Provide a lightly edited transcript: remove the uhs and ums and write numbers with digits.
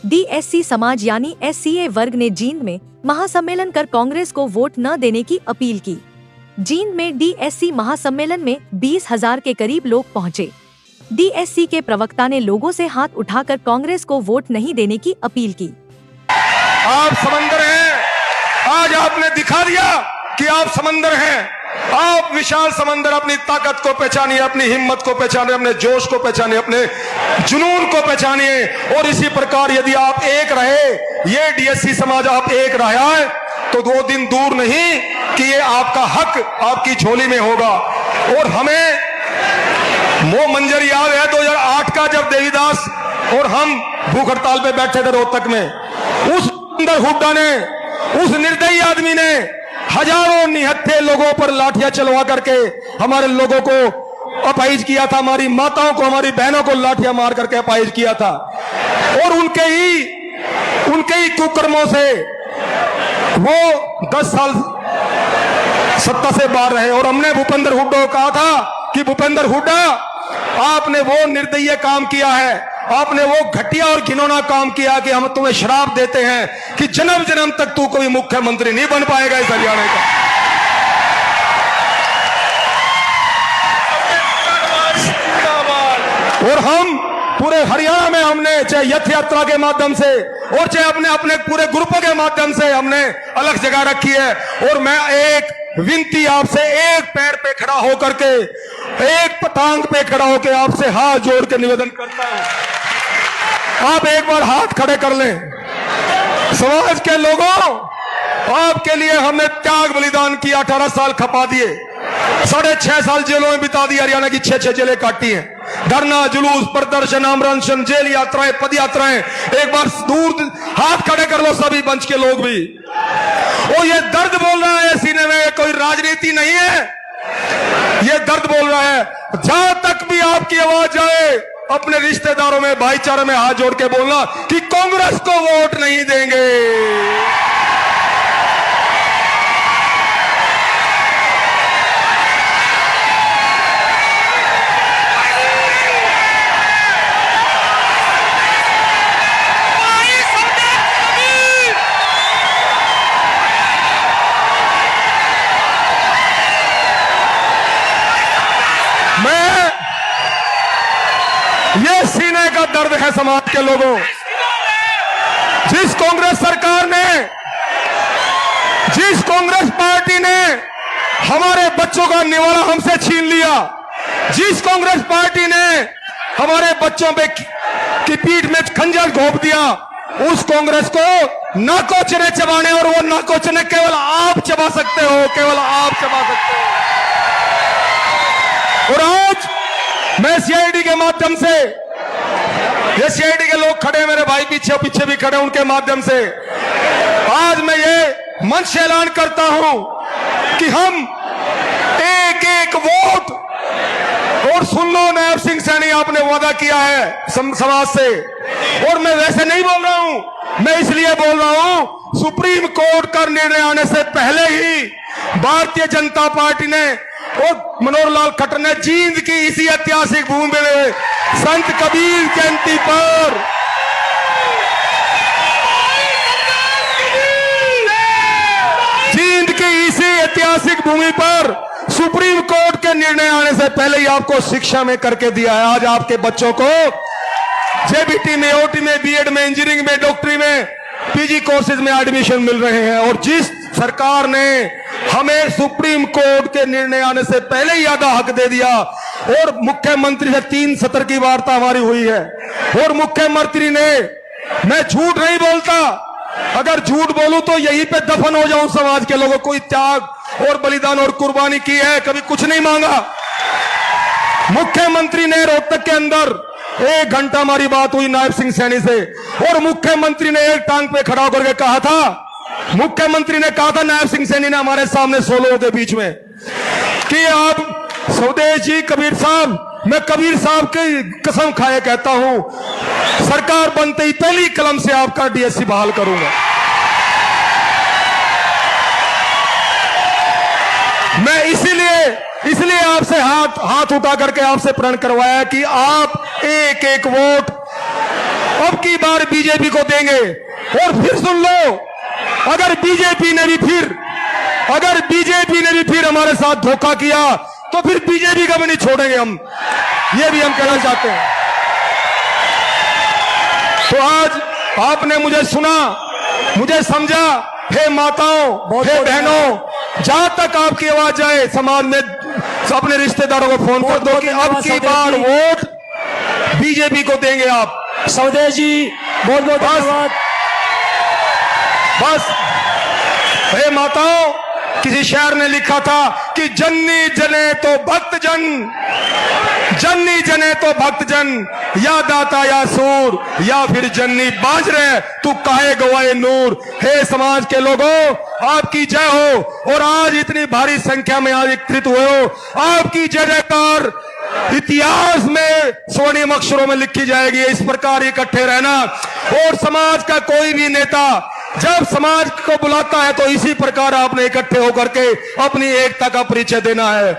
DSC समाज यानी SCA वर्ग ने जींद में महासम्मेलन कर कांग्रेस को वोट न देने की अपील की। जींद में डीएससी महासम्मेलन में 20,000 के करीब लोग पहुंचे। डीएससी के प्रवक्ता ने लोगों से हाथ उठाकर कांग्रेस को वोट नहीं देने की अपील की। आप समंदर हैं, आज आपने दिखा दिया कि आप समंदर हैं। आप विशाल समंदर, अपनी ताकत को पहचानिए, अपनी हिम्मत को पहचानिए, अपने जोश को पहचानिए, अपने जुनून को पहचानिए। और इसी प्रकार यदि आप एक रहे, ये डीएससी समाज आप एक रहा है, तो 2 दिन दूर नहीं कि ये आपका हक आपकी झोली में होगा। और हमें वो मंजर याद है 2008 का, जब देवीदास और हम भूख हड़ताल पे बैठे थे रोहतक में। उस अंदर हुड्डा ने, उस निर्दयी आदमी ने हजारों निहत्थे लोगों पर लाठियां चलवा करके हमारे लोगों को अपाहिज किया था, हमारी माताओं को, हमारी बहनों को लाठियां मार करके अपाहिज किया था। और उनके ही कुकर्मों से वो 10 साल सत्ता से बाहर रहे। और हमने भूपेंद्र हुड्डा को कहा था कि भूपेंद्र हुड्डा, आपने वो निर्दयी काम किया है, आपने वो घटिया और घिनौना काम किया कि हम तुम्हें श्राप देते हैं कि जन्म जन्म तक तू कोई मुख्यमंत्री नहीं बन पाएगा इस हरियाणा का। और हम पूरे हरियाणा में हमने चाहे यथ यात्रा के माध्यम से और चाहे अपने पूरे ग्रुपों के माध्यम से हमने अलग जगह रखी है। और मैं एक विनती आपसे, एक पैर पे खड़ा होकर के, एक टांग पे खड़ा होकर आपसे हाथ जोड़ के निवेदन करता हूं, आप एक बार हाथ खड़े कर लें। समाज के लोगों, आपके लिए हमने त्याग बलिदान किया, 18 साल खपा दिए, 6.5 साल जेलों में बिता दी, हरियाणा की 6 जेलें काटी हैं। धरना, जुलूस, प्रदर्शन, आमरण, जेल यात्राएं, पद यात्राएं। एक बार दूर हाथ खड़े कर लो सभी मंच के लोग भी। और ये दर्द बोल रहा है सीने में, कोई राजनीति नहीं है, ये दर्द बोल रहा है। जहां तक भी आपकी आवाज जाए, अपने रिश्तेदारों में, भाईचारे में हाथ जोड़ के बोलना कि कांग्रेस को वोट नहीं देंगे। ये सीने का दर्द है समाज के लोगों। जिस कांग्रेस सरकार ने, जिस कांग्रेस पार्टी ने हमारे बच्चों का निवाला हमसे छीन लिया, जिस कांग्रेस पार्टी ने हमारे बच्चों पे की पीठ में खंजर घोंप दिया, उस कांग्रेस को नाकोचने चबाने, और वो नाकोचने केवल आप चबा सकते हो, केवल आप चबा सकते हो। और आज मैं सीआईडी के माध्यम से, ये सीआईडी के लोग खड़े, मेरे भाई पीछे पीछे भी खड़े, उनके माध्यम से आज मैं ये मंच से ऐलान करता हूं कि हम एक एक वोट, और सुन लो नायब सिंह सैनी, आपने वादा किया है समाज से, और मैं वैसे नहीं बोल रहा हूं, मैं इसलिए बोल रहा हूं, सुप्रीम कोर्ट का निर्णय आने से पहले ही भारतीय जनता पार्टी ने और मनोहर लाल खट्टर ने जींद की इसी ऐतिहासिक भूमि में संत कबीर जयंती पर जींद की इसी ऐतिहासिक भूमि पर सुप्रीम कोर्ट के निर्णय आने से पहले ही आपको शिक्षा में करके दिया है। आज आपके बच्चों को जेबीटी में, ओटी में, बीएड में, इंजीनियरिंग में, डॉक्टरी में, पीजी कोर्सेज में एडमिशन मिल रहे हैं। और जिस सरकार ने हमें सुप्रीम कोर्ट के निर्णय आने से पहले ही आधा हक दे दिया, और मुख्यमंत्री से 3 सत्र की वार्ता हमारी हुई है, और मुख्यमंत्री ने, मैं झूठ नहीं बोलता, अगर झूठ बोलूं तो यहीं पे दफन हो जाऊं समाज के लोगों, कोई त्याग और बलिदान और कुर्बानी की है, कभी कुछ नहीं मांगा। मुख्यमंत्री ने रोहतक के अंदर 1 घंटा हमारी बात हुई नायब सिंह सैनी से, और मुख्यमंत्री ने एक टांग पे खड़ा होकर के कहा था, मुख्यमंत्री ने कहा था नायब सिंह सैनी ने हमारे सामने 100 लोगों के बीच में, कि आप स्वदेश जी कबीर साहब, मैं कबीर साहब की कसम खाए कहता हूं, सरकार बनते ही पहली कलम से आपका डीएससी बहाल करूंगा। मैं इसलिए आपसे हाथ उठा करके आपसे प्रण करवाया कि आप एक एक वोट अब की बार बीजेपी को देंगे। और फिर सुन लो, अगर बीजेपी ने भी फिर हमारे साथ धोखा किया तो फिर बीजेपी का भी नहीं छोड़ेंगे हम, ये भी हम कहना चाहते हैं। तो आज आपने मुझे सुना, मुझे समझा। हे माताओं, हे बहनों, जहां तक आपकी आवाज जाए समाज में, अपने रिश्तेदारों को फोन कर दो कि अब की बार वोट बीजेपी को देंगे आप। स्वदेश जी बहुत बहुत धन्यवाद। बस हे माताओं, किसी शायर ने लिखा था कि जन्नी जने तो भक्तजन, जन्नी जने तो भक्तजन, या दाता या सूर, या फिर जन्नी बाज रहे तू काहे गवाए नूर। हे समाज के लोगों, आपकी जय हो। और आज इतनी भारी संख्या में आज एकत्रित हुए हो, आपकी जय जयकार इतिहास में स्वर्णिम अक्षरों में लिखी जाएगी। इस प्रकार इकट्ठे रहना। और समाज का कोई भी नेता जब समाज को बुलाता है तो इसी प्रकार आपने इकट्ठे होकर के अपनी एकता का परिचय देना है।